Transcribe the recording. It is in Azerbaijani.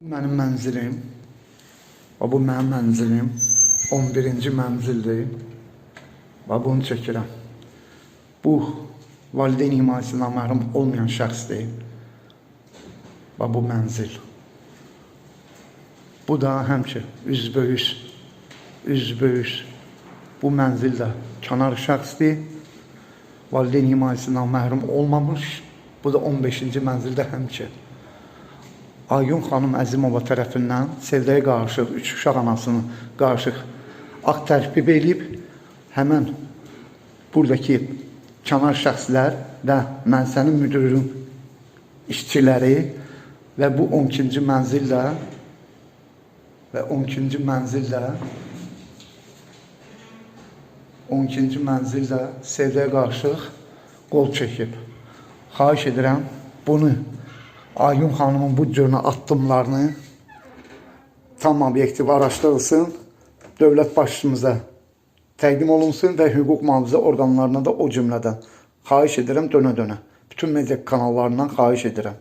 Mənim mənzilim, bu mənim mənzilim 11-ci mənzildir və bunu çəkirəm. Bu, valideyn himayəsindən məhrum olmayan şəxsdir və bu mənzil. Bu da həmçə üzböyüz bu mənzil də kənar şəxsdir, valideyn himayəsindən məhrum olmamış. Bu da 15-ci mənzildə həmçə. Aygun xanım Əzimova tərəfindən Sevdəyə qarışıq, 3 uşaq anasını qarışıq akt tərkib edib, həmən buradakı kənar şəxslər və mənsənin müdürünün işçiləri və bu 12-ci mənzildə Sevdəyə qarışıq qol çəkib. Xahiş edirəm, bunu Aygun xanımın bu cürünə addımlarını tam obyektiv araşdırılsın, dövlət başçımıza təqdim olunsun və hüquq mühafizə orqanlarına da o cümlədən xahiş edirəm, dönə-dönə. Bütün media kanallarından xahiş edirəm.